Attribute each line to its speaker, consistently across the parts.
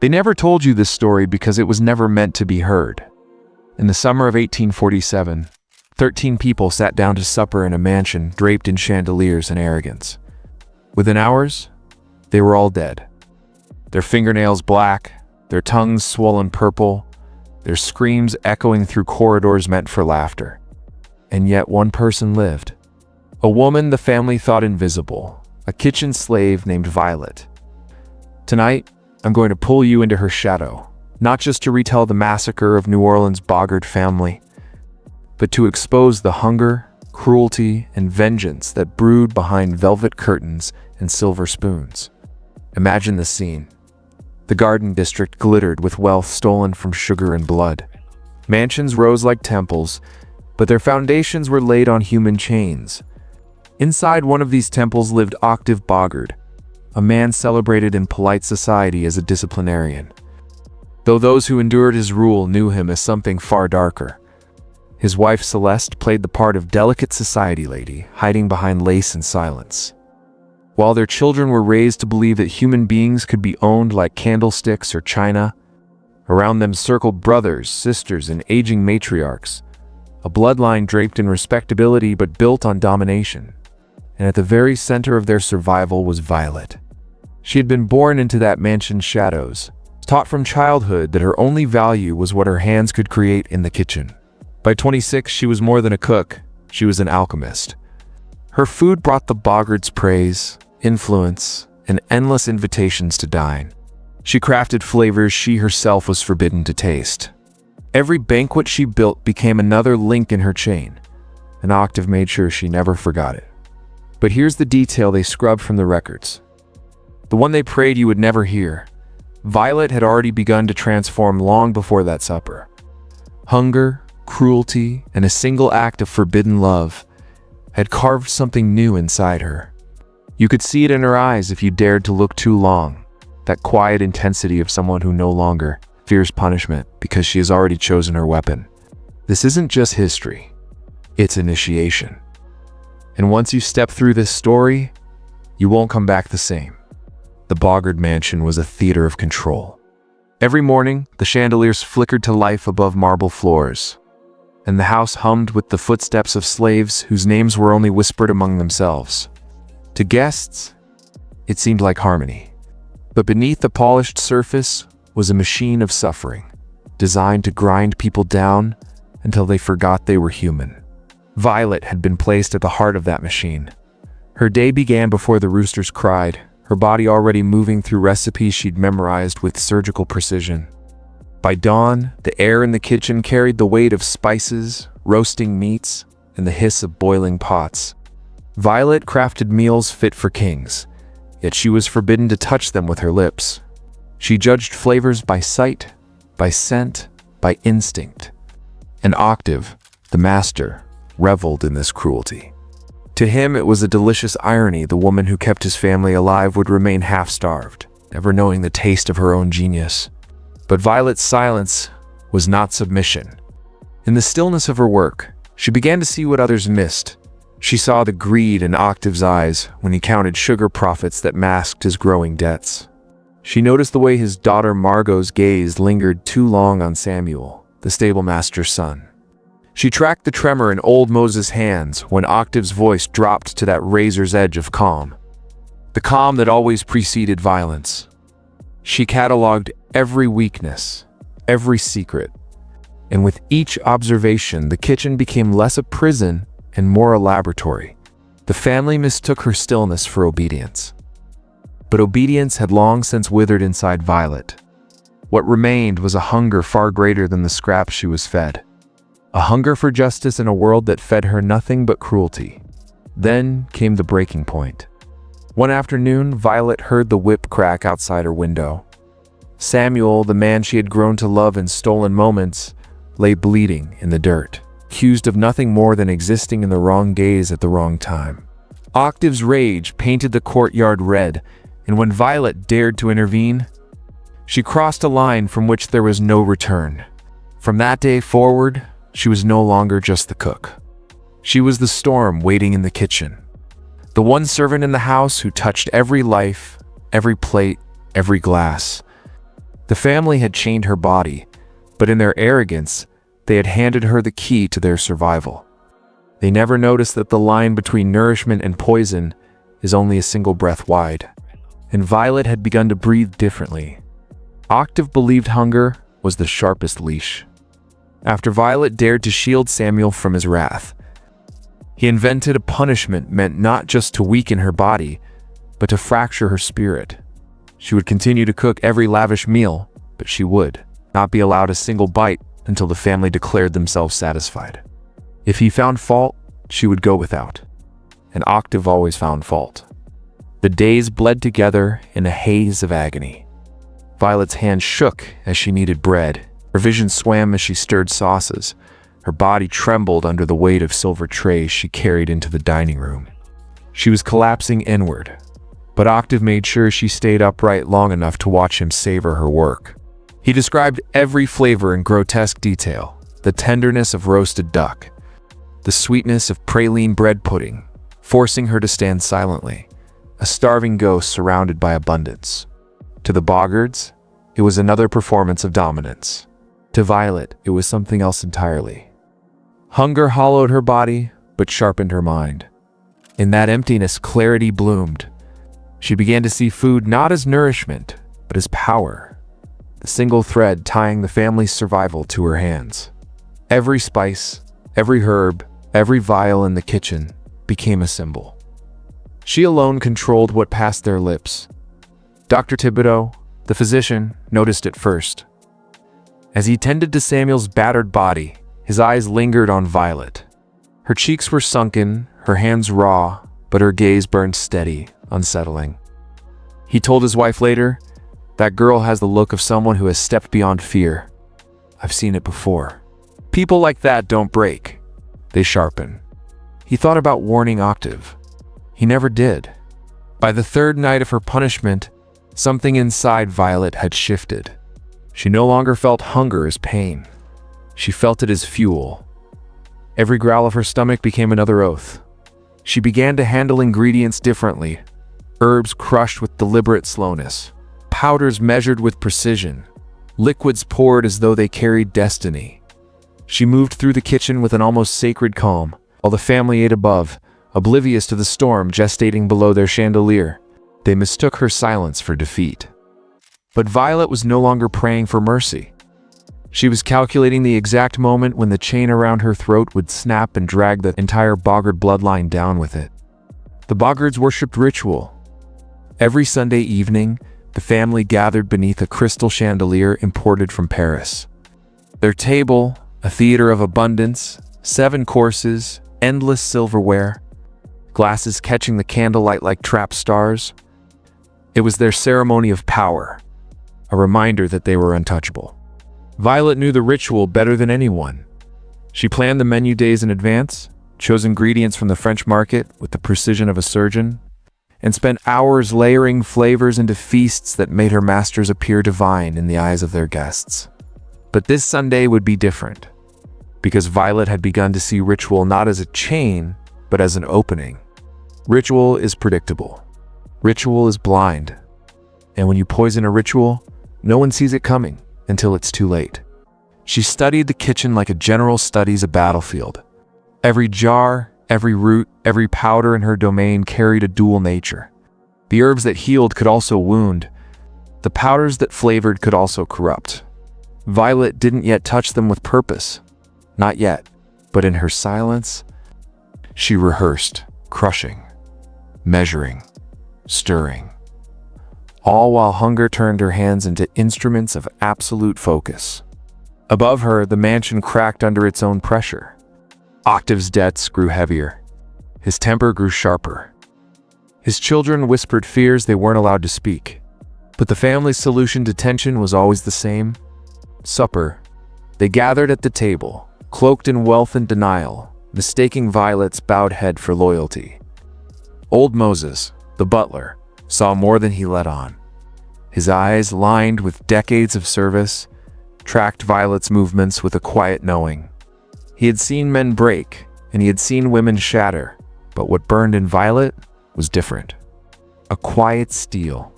Speaker 1: They never told you this story because it was never meant to be heard. In the summer of 1847, 13 people sat down to supper in a mansion draped in chandeliers and arrogance. Within hours, they were all dead. Their fingernails black, their tongues swollen purple, their screams echoing through corridors meant for laughter. And yet one person lived. A woman the family thought invisible, a kitchen slave named Violet. Tonight, I'm going to pull you into her shadow, not just to retell the massacre of New Orleans' Boggart family, but to expose the hunger, cruelty, and vengeance that brewed behind velvet curtains and silver spoons. Imagine the scene. The Garden District glittered with wealth stolen from sugar and blood. Mansions rose like temples, but their foundations were laid on human chains. Inside one of these temples lived Octave Boggart, a man celebrated in polite society as a disciplinarian, though those who endured his rule knew him as something far darker. His wife Celeste played the part of delicate society lady, hiding behind lace and silence. While their children were raised to believe that human beings could be owned like candlesticks or china, around them circled brothers, sisters, and aging matriarchs, a bloodline draped in respectability but built on domination. And at the very center of their survival was Violet. She had been born into that mansion's shadows, taught from childhood that her only value was what her hands could create in the kitchen. By 26, she was more than a cook, she was an alchemist. Her food brought the Boggarts praise, influence, and endless invitations to dine. She crafted flavors she herself was forbidden to taste. Every banquet she built became another link in her chain, and Octave made sure she never forgot it. But here's the detail they scrubbed from the records. The one they prayed you would never hear. Violet had already begun to transform long before that supper. Hunger, cruelty, and a single act of forbidden love had carved something new inside her. You could see it in her eyes if you dared to look too long, that quiet intensity of someone who no longer fears punishment because she has already chosen her weapon. This isn't just history, it's initiation. And once you step through this story, you won't come back the same. The Boggart mansion was a theater of control. Every morning, the chandeliers flickered to life above marble floors, and the house hummed with the footsteps of slaves whose names were only whispered among themselves. To guests, it seemed like harmony. But beneath the polished surface was a machine of suffering, designed to grind people down until they forgot they were human. Violet had been placed at the heart of that machine. Her day began before the roosters cried, her body already moving through recipes she'd memorized with surgical precision. By dawn, the air in the kitchen carried the weight of spices, roasting meats, and the hiss of boiling pots. Violet crafted meals fit for kings, yet she was forbidden to touch them with her lips. She judged flavors by sight, by scent, by instinct. And Octave, the master, reveled in this cruelty. To him, it was a delicious irony the woman who kept his family alive would remain half-starved, never knowing the taste of her own genius. But Violet's silence was not submission. In the stillness of her work, she began to see what others missed. She saw the greed in Octave's eyes when he counted sugar profits that masked his growing debts. She noticed the way his daughter Margot's gaze lingered too long on Samuel, the stablemaster's son. She tracked the tremor in old Moses' hands when Octave's voice dropped to that razor's edge of calm. The calm that always preceded violence. She cataloged every weakness, every secret. And with each observation, the kitchen became less a prison and more a laboratory. The family mistook her stillness for obedience. But obedience had long since withered inside Violet. What remained was a hunger far greater than the scraps she was fed. A hunger for justice in a world that fed her nothing but cruelty. Then came the breaking point. One afternoon, Violet heard the whip crack outside her window. Samuel, the man she had grown to love in stolen moments, lay bleeding in the dirt, accused of nothing more than existing in the wrong gaze at the wrong time. Octave's rage painted the courtyard red, and when Violet dared to intervene, she crossed a line from which there was no return. From that day forward, she was no longer just the cook. She was the storm waiting in the kitchen. The one servant in the house who touched every life, every plate, every glass. The family had chained her body, but in their arrogance, they had handed her the key to their survival. They never noticed that the line between nourishment and poison is only a single breath wide. And Violet had begun to breathe differently. Octave believed hunger was the sharpest leash. After Violet dared to shield Samuel from his wrath, he invented a punishment meant not just to weaken her body, but to fracture her spirit. She would continue to cook every lavish meal, but she would not be allowed a single bite until the family declared themselves satisfied. If he found fault, she would go without. And Octave always found fault. The days bled together in a haze of agony. Violet's hand shook as she kneaded bread. Her vision swam as she stirred sauces. Her body trembled under the weight of silver trays she carried into the dining room. She was collapsing inward, but Octave made sure she stayed upright long enough to watch him savor her work. He described every flavor in grotesque detail: the tenderness of roasted duck, the sweetness of praline bread pudding, forcing her to stand silently, a starving ghost surrounded by abundance. To the Boggards, it was another performance of dominance. To Violet, it was something else entirely. Hunger hollowed her body, but sharpened her mind. In that emptiness, clarity bloomed. She began to see food not as nourishment, but as power, the single thread tying the family's survival to her hands. Every spice, every herb, every vial in the kitchen became a symbol. She alone controlled what passed their lips. Dr. Thibodeau, the physician, noticed it first. As he tended to Samuel's battered body, his eyes lingered on Violet. Her cheeks were sunken, her hands raw, but her gaze burned steady, unsettling. He told his wife later, "That girl has the look of someone who has stepped beyond fear. I've seen it before. People like that don't break. They sharpen." He thought about warning Octave. He never did. By the third night of her punishment, something inside Violet had shifted. She no longer felt hunger as pain. She felt it as fuel. Every growl of her stomach became another oath. She began to handle ingredients differently. Herbs crushed with deliberate slowness. Powders measured with precision. Liquids poured as though they carried destiny. She moved through the kitchen with an almost sacred calm, while the family ate above, oblivious to the storm gestating below their chandelier. They mistook her silence for defeat. But Violet was no longer praying for mercy. She was calculating the exact moment when the chain around her throat would snap and drag the entire Boggart bloodline down with it. The Boggards worshipped ritual. Every Sunday evening, the family gathered beneath a crystal chandelier imported from Paris. Their table, a theater of abundance, 7 courses, endless silverware, glasses catching the candlelight like trapped stars. It was their ceremony of power, a reminder that they were untouchable. Violet knew the ritual better than anyone. She planned the menu days in advance, chose ingredients from the French market with the precision of a surgeon, and spent hours layering flavors into feasts that made her masters appear divine in the eyes of their guests. But this Sunday would be different, because Violet had begun to see ritual not as a chain, but as an opening. Ritual is predictable. Ritual is blind. And when you poison a ritual, no one sees it coming until it's too late. She studied the kitchen like a general studies a battlefield. Every jar, every root, every powder in her domain carried a dual nature. The herbs that healed could also wound. The powders that flavored could also corrupt. Violet didn't yet touch them with purpose. Not yet. But in her silence, she rehearsed, crushing, measuring, stirring. All while hunger turned her hands into instruments of absolute focus. Above her, the mansion cracked under its own pressure. Octave's debts grew heavier. His temper grew sharper. His children whispered fears they weren't allowed to speak. But the family's solution to tension was always the same: supper. They gathered at the table, cloaked in wealth and denial, mistaking Violet's bowed head for loyalty. Old Moses, the butler, saw more than he let on. His eyes, lined with decades of service, tracked Violet's movements with a quiet knowing. He had seen men break, and he had seen women shatter, but what burned in Violet was different. A quiet steel.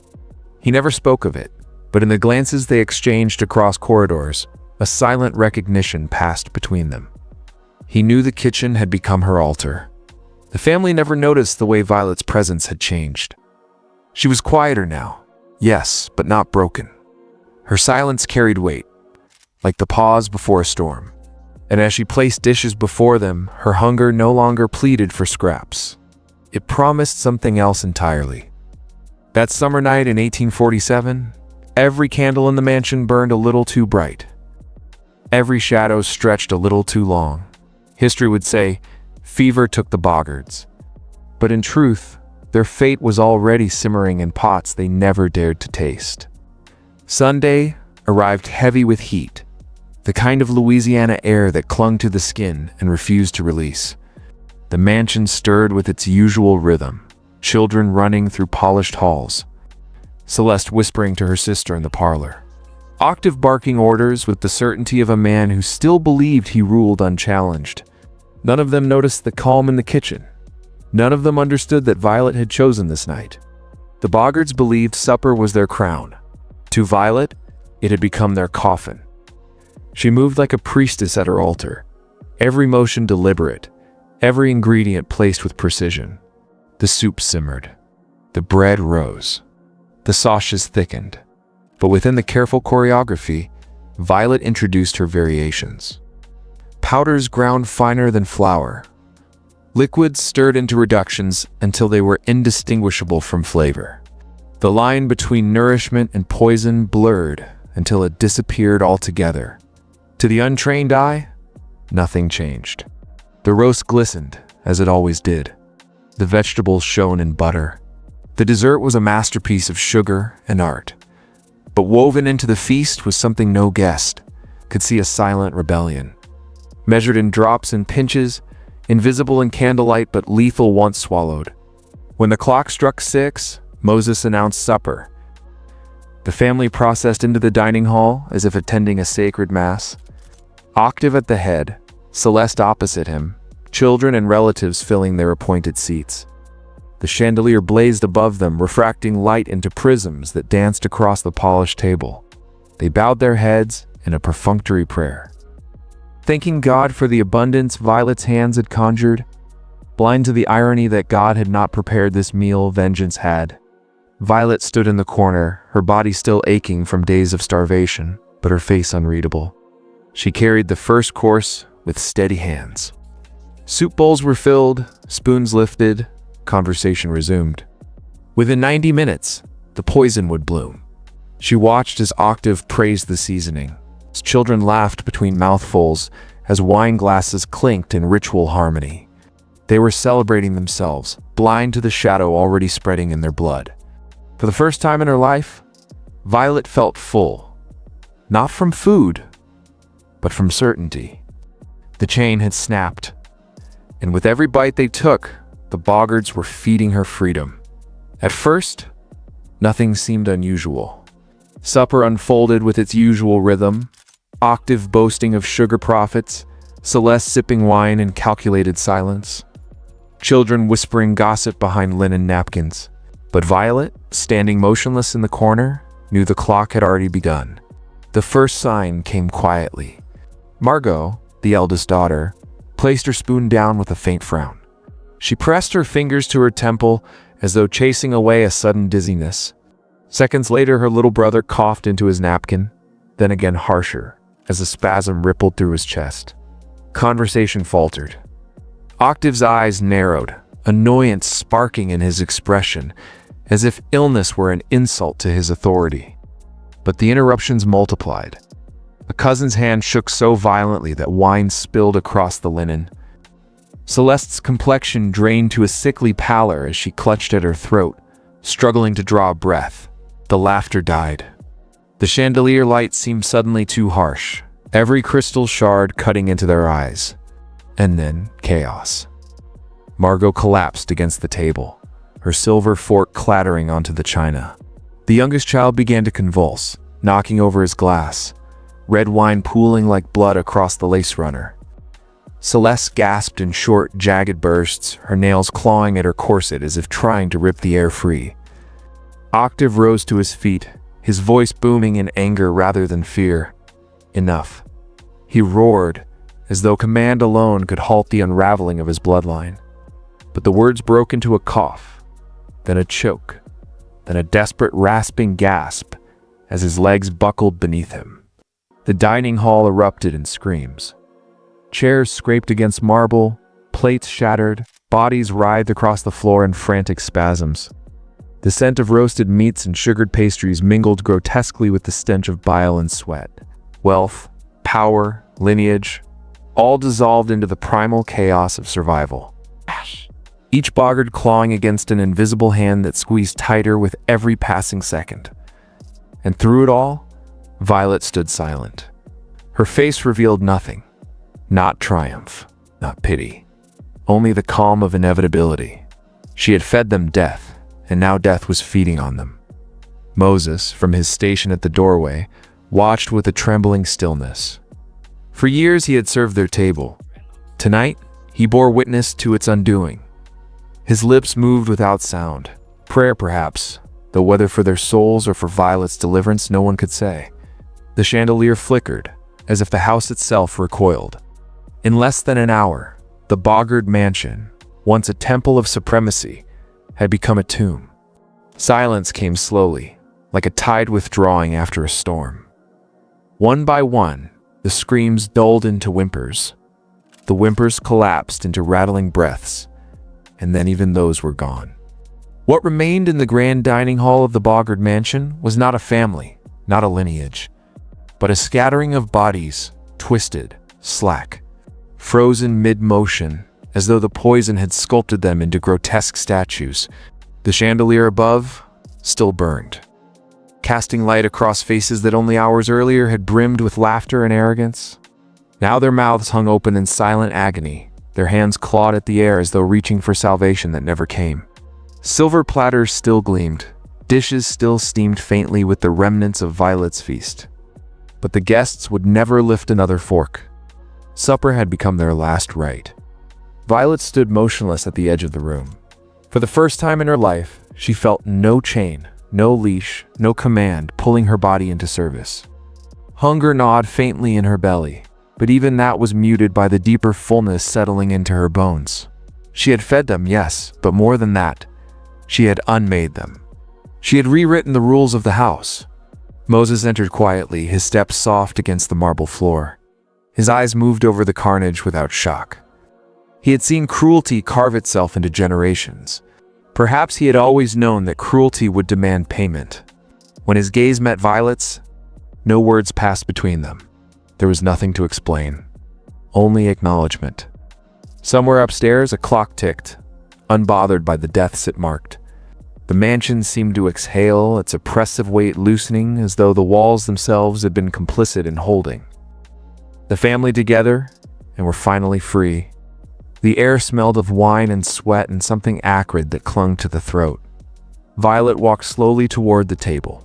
Speaker 1: He never spoke of it, But in the glances they exchanged across corridors, a silent recognition passed between them. He knew the kitchen had become her altar. The family never noticed the way Violet's presence had changed. She was quieter now, yes, but not broken. Her silence carried weight, like the pause before a storm. And as she placed dishes before them, her hunger no longer pleaded for scraps. It promised something else entirely. That summer night in 1847, every candle in the mansion burned a little too bright. Every shadow stretched a little too long. History would say, fever took the Boggards. But in truth, their fate was already simmering in pots they never dared to taste. Sunday arrived heavy with heat, the kind of Louisiana air that clung to the skin and refused to release. The mansion stirred with its usual rhythm, children running through polished halls, Celeste whispering to her sister in the parlor, Octave barking orders with the certainty of a man who still believed he ruled unchallenged. None of them noticed the calm in the kitchen. None of them understood that Violet had chosen this night. The Boggards believed supper was their crown. To Violet, it had become their coffin. She moved like a priestess at her altar, every motion deliberate, every ingredient placed with precision. The soup simmered. The bread rose. The sauces thickened. But within the careful choreography, Violet introduced her variations. Powders ground finer than flour. Liquids stirred into reductions until they were indistinguishable from flavor. The line between nourishment and poison blurred until it disappeared altogether. To the untrained eye, nothing changed. The roast glistened, as it always did. The vegetables shone in butter. The dessert was a masterpiece of sugar and art. But woven into the feast was something no guest could see: a silent rebellion. Measured in drops and pinches, invisible in candlelight but lethal once swallowed. When the clock struck 6, Moses announced supper. The family processed into the dining hall as if attending a sacred mass. Octave at the head, Celeste opposite him, children and relatives filling their appointed seats. The chandelier blazed above them, refracting light into prisms that danced across the polished table. They bowed their heads in a perfunctory prayer, thanking God for the abundance Violet's hands had conjured. Blind to the irony that God had not prepared this meal, vengeance had. Violet stood in the corner, her body still aching from days of starvation, but her face unreadable. She carried the first course with steady hands. Soup bowls were filled, spoons lifted, conversation resumed. Within 90 minutes, the poison would bloom. She watched as Octave praised the seasoning. As children laughed between mouthfuls, as wine glasses clinked in ritual harmony. They were celebrating themselves, blind to the shadow already spreading in their blood. For the first time in her life, Violet felt full. Not from food, but from certainty. The chain had snapped, and with every bite they took, the Boggards were feeding her freedom. At first, nothing seemed unusual. Supper unfolded with its usual rhythm, Octave boasting of sugar profits, Celeste sipping wine in calculated silence, children whispering gossip behind linen napkins. But Violet, standing motionless in the corner, knew the clock had already begun. The first sign came quietly. Margot, the eldest daughter, placed her spoon down with a faint frown. She pressed her fingers to her temple as though chasing away a sudden dizziness. Seconds later, her little brother coughed into his napkin, then again harsher, as a spasm rippled through his chest. Conversation faltered. Octave's eyes narrowed, annoyance sparking in his expression, as if illness were an insult to his authority. But the interruptions multiplied. A cousin's hand shook so violently that wine spilled across the linen. Celeste's complexion drained to a sickly pallor as she clutched at her throat, struggling to draw a breath. The laughter died. The chandelier light seemed suddenly too harsh, every crystal shard cutting into their eyes. And then chaos. Margot collapsed against the table, her silver fork clattering onto the china. The youngest child began to convulse, knocking over his glass, red wine pooling like blood across the lace runner. Celeste gasped in short, jagged bursts, her nails clawing at her corset as if trying to rip the air free. Octave rose to his feet, his voice booming in anger rather than fear. Enough. He roared, as though command alone could halt the unraveling of his bloodline. But the words broke into a cough, then a choke, then a desperate rasping gasp as his legs buckled beneath him. The dining hall erupted in screams. Chairs scraped against marble, plates shattered, bodies writhed across the floor in frantic spasms. The scent of roasted meats and sugared pastries mingled grotesquely with the stench of bile and sweat. Wealth, power, lineage, all dissolved into the primal chaos of survival. Each boggart clawing against an invisible hand that squeezed tighter with every passing second. And through it all, Violet stood silent. Her face revealed nothing. Not triumph, not pity. Only the calm of inevitability. She had fed them death, and now death was feeding on them. Moses, from his station at the doorway, watched with a trembling stillness. For years he had served their table. Tonight, he bore witness to its undoing. His lips moved without sound. Prayer, perhaps, though whether for their souls or for Violet's deliverance, no one could say. The chandelier flickered, as if the house itself recoiled. In less than an hour, the boggart mansion, once a temple of supremacy, had become a tomb. Silence came slowly, like a tide withdrawing after a storm. One by one, the screams dulled into whimpers. The whimpers collapsed into rattling breaths, and then even those were gone. What remained in the grand dining hall of the boggart mansion was not a family, not a lineage, but a scattering of bodies, twisted, slack, frozen mid-motion, as though the poison had sculpted them into grotesque statues. The chandelier above still burned, casting light across faces that only hours earlier had brimmed with laughter and arrogance. Now their mouths hung open in silent agony, their hands clawed at the air as though reaching for salvation that never came. Silver platters still gleamed, dishes still steamed faintly with the remnants of Violet's feast. But the guests would never lift another fork. Supper had become their last rite. Violet stood motionless at the edge of the room. For the first time in her life, she felt no chain, no leash, no command pulling her body into service. Hunger gnawed faintly in her belly, but even that was muted by the deeper fullness settling into her bones. She had fed them, yes, but more than that, she had unmade them. She had rewritten the rules of the house. Moses entered quietly, his steps soft against the marble floor. His eyes moved over the carnage without shock. He had seen cruelty carve itself into generations. Perhaps he had always known that cruelty would demand payment. When his gaze met Violet's, no words passed between them. There was nothing to explain, only acknowledgement. Somewhere upstairs, a clock ticked, unbothered by the deaths it marked. The mansion seemed to exhale, its oppressive weight loosening as though the walls themselves had been complicit in holding. The family together, and were finally free. The air smelled of wine and sweat and something acrid that clung to the throat. Violet walked slowly toward the table.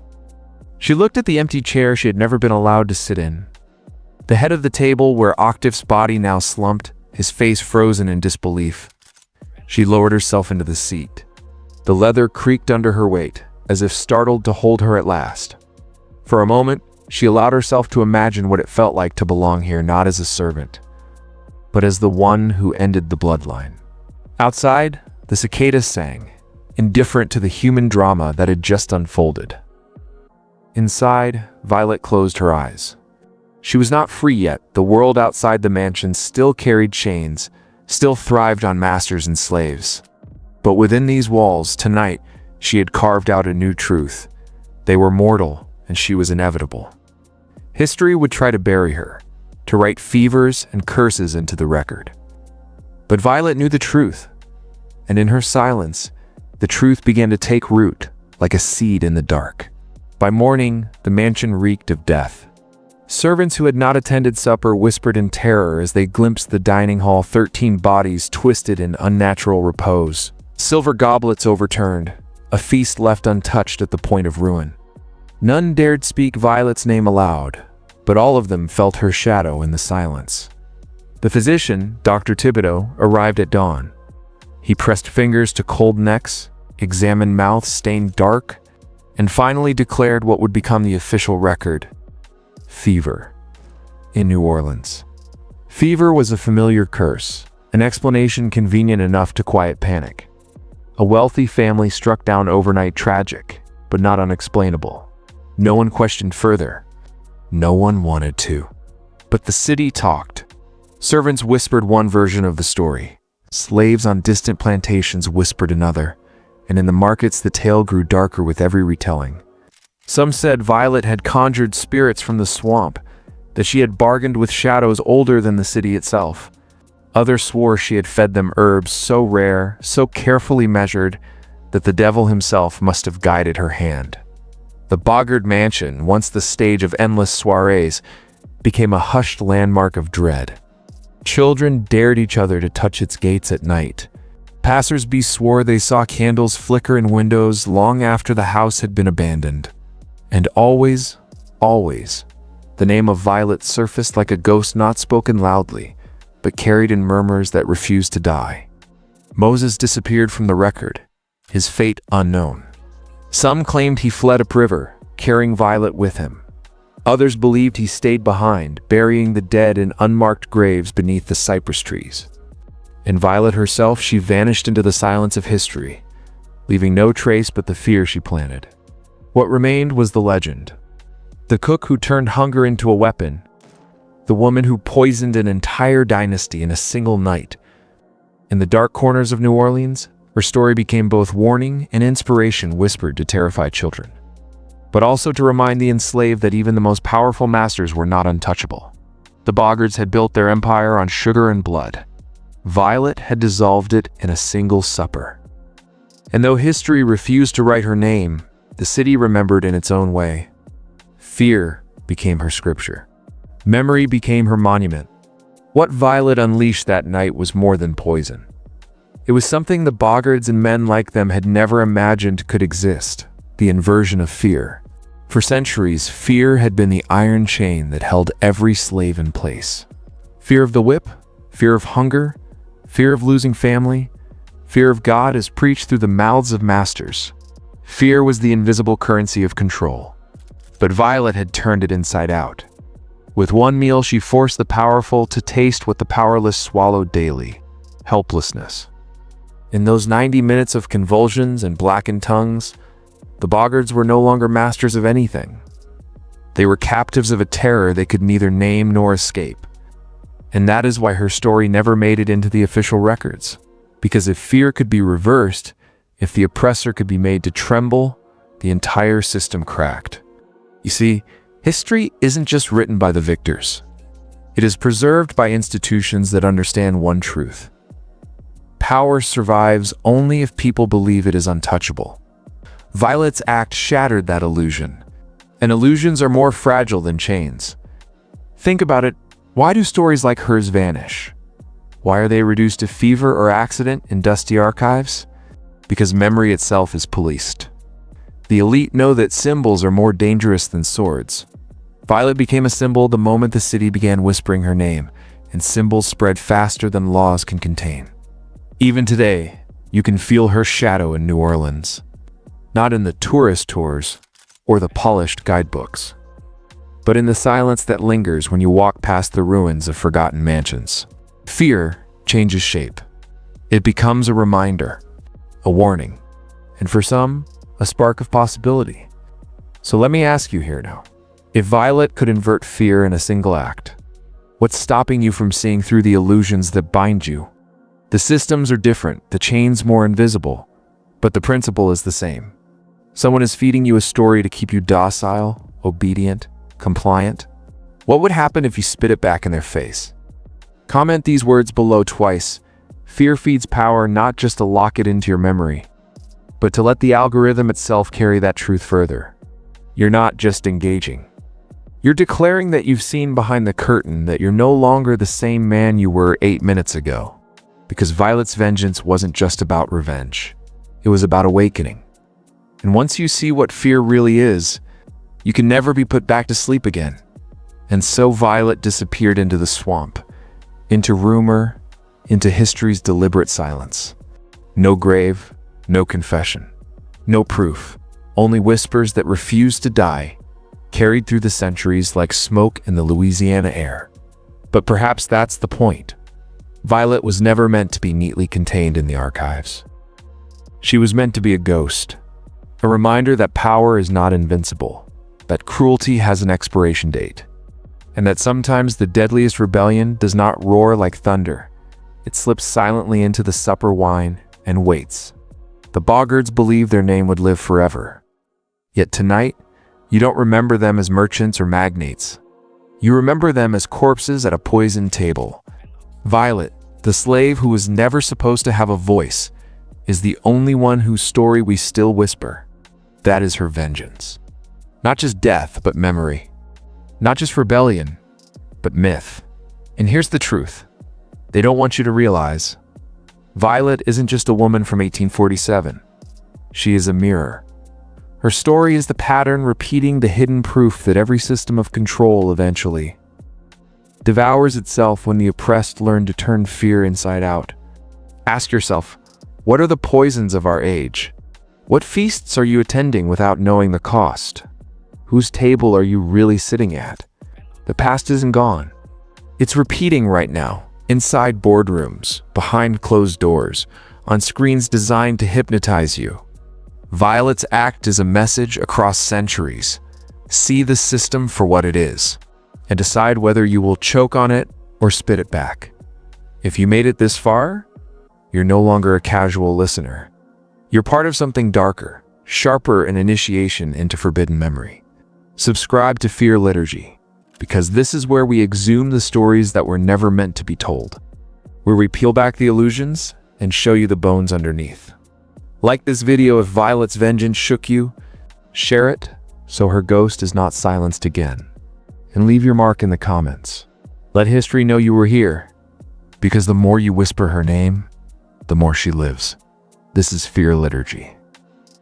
Speaker 1: She looked at the empty chair she had never been allowed to sit in. The head of the table where Octave's body now slumped, his face frozen in disbelief. She lowered herself into the seat. The leather creaked under her weight, as if startled to hold her at last. For a moment, she allowed herself to imagine what it felt like to belong here not as a servant, but as the one who ended the bloodline. Outside, the cicadas sang, indifferent to the human drama that had just unfolded. Inside, Violet closed her eyes. She was not free yet. The world outside the mansion still carried chains, still thrived on masters and slaves. But within these walls, tonight, she had carved out a new truth. They were mortal, and she was inevitable. History would try to bury her, to write fevers and curses into the record. But Violet knew the truth, and in her silence, the truth began to take root, like a seed in the dark. By morning, the mansion reeked of death. Servants who had not attended supper whispered in terror as they glimpsed the dining hall, 13 bodies twisted in unnatural repose. Silver goblets overturned, a feast left untouched at the point of ruin. None dared speak Violet's name aloud, but all of them felt her shadow in the silence. The physician, Dr. Thibodeau, arrived at dawn. He pressed fingers to cold necks, examined mouths stained dark, and finally declared what would become the official record: fever in New Orleans. Fever was a familiar curse, an explanation convenient enough to quiet panic. A wealthy family struck down overnight, tragic, but not unexplainable. No one questioned further. No one wanted to. But the city talked. Servants whispered one version of the story. Slaves on distant plantations whispered another, and in the markets the tale grew darker with every retelling. Some said Violet had conjured spirits from the swamp, that she had bargained with shadows older than the city itself. Others swore she had fed them herbs so rare, so carefully measured, that the devil himself must have guided her hand. The Boggart mansion, once the stage of endless soirees, became a hushed landmark of dread. Children dared each other to touch its gates at night. Passers-by swore they saw candles flicker in windows long after the house had been abandoned. And always, the name of Violet surfaced like a ghost, not spoken loudly, but carried in murmurs that refused to die. Moses disappeared from the record, his fate unknown. Some claimed he fled upriver, carrying Violet with him. Others believed he stayed behind, burying the dead in unmarked graves beneath the cypress trees. And Violet herself, she vanished into the silence of history, leaving no trace but the fear she planted. What remained was the legend. The cook who turned hunger into a weapon. The woman who poisoned an entire dynasty in a single night. In the dark corners of New Orleans, her story became both warning and inspiration, whispered to terrify children, but also to remind the enslaved that even the most powerful masters were not untouchable. The Boggarts had built their empire on sugar and blood. Violet had dissolved it in a single supper. And though history refused to write her name, the city remembered in its own way. Fear became her scripture. Memory became her monument. What Violet unleashed that night was more than poison. It was something the Boggarts and men like them had never imagined could exist: the inversion of fear. For centuries, fear had been the iron chain that held every slave in place. Fear of the whip, fear of hunger, fear of losing family, fear of God as preached through the mouths of masters. Fear was the invisible currency of control. But Violet had turned it inside out. With one meal, she forced the powerful to taste what the powerless swallowed daily: helplessness. In those 90 minutes of convulsions and blackened tongues, the Boggarts were no longer masters of anything. They were captives of a terror they could neither name nor escape. And that is why her story never made it into the official records. Because if fear could be reversed, if the oppressor could be made to tremble, the entire system cracked. You see, history isn't just written by the victors. It is preserved by institutions that understand one truth: power survives only if people believe it is untouchable. Violet's act shattered that illusion, and illusions are more fragile than chains. Think about it. Why do stories like hers vanish? Why are they reduced to fever or accident in dusty archives? Because memory itself is policed. The elite know that symbols are more dangerous than swords. Violet became a symbol the moment the city began whispering her name, and symbols spread faster than laws can contain. Even today, you can feel her shadow in New Orleans. Not in the tourist tours or the polished guidebooks, but in the silence that lingers when you walk past the ruins of forgotten mansions. Fear changes shape. It becomes a reminder, a warning, and for some, a spark of possibility. So let me ask you here now. If Violet could invert fear in a single act, what's stopping you from seeing through the illusions that bind you? The systems are different, the chains more invisible, but the principle is the same. Someone is feeding you a story to keep you docile, obedient, compliant. What would happen if you spit it back in their face? Comment these words below twice. Fear feeds power, not just to lock it into your memory, but to let the algorithm itself carry that truth further. You're not just engaging. You're declaring that you've seen behind the curtain, that you're no longer the same man you were 8 minutes ago. Because Violet's vengeance wasn't just about revenge. It was about awakening. And once you see what fear really is, you can never be put back to sleep again. And so Violet disappeared into the swamp, into rumor, into history's deliberate silence. No grave, no confession, no proof, only whispers that refuse to die, carried through the centuries like smoke in the Louisiana air. But perhaps that's the point. Violet was never meant to be neatly contained in the archives. She was meant to be a ghost, a reminder that power is not invincible, that cruelty has an expiration date, and that sometimes the deadliest rebellion does not roar like thunder. It slips silently into the supper wine and waits. The Boggards believed their name would live forever. Yet tonight, you don't remember them as merchants or magnates. You remember them as corpses at a poisoned table. Violet, the slave who was never supposed to have a voice, is the only one whose story we still whisper. That is her vengeance. Not just death, but memory. Not just rebellion, but myth. And here's the truth. They don't want you to realize. Violet isn't just a woman from 1847. She is a mirror. Her story is the pattern repeating the hidden proof that every system of control eventually devours itself when the oppressed learn to turn fear inside out. Ask yourself, what are the poisons of our age? What feasts are you attending without knowing the cost? Whose table are you really sitting at? The past isn't gone. It's repeating right now, inside boardrooms, behind closed doors, on screens designed to hypnotize you. Violet's act is a message across centuries. See the system for what it is, and decide whether you will choke on it or spit it back. If you made it this far, you're no longer a casual listener. You're part of something darker, sharper, an initiation into forbidden memory. Subscribe to Fear Liturgy, because this is where we exhume the stories that were never meant to be told, where we peel back the illusions and show you the bones underneath. Like this video if Violet's vengeance shook you, share it so her ghost is not silenced again, and leave your mark in the comments. Let history know you were here, because the more you whisper her name, the more she lives. This is Fear Liturgy.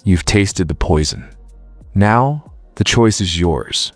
Speaker 1: You've tasted the poison. Now, the choice is yours.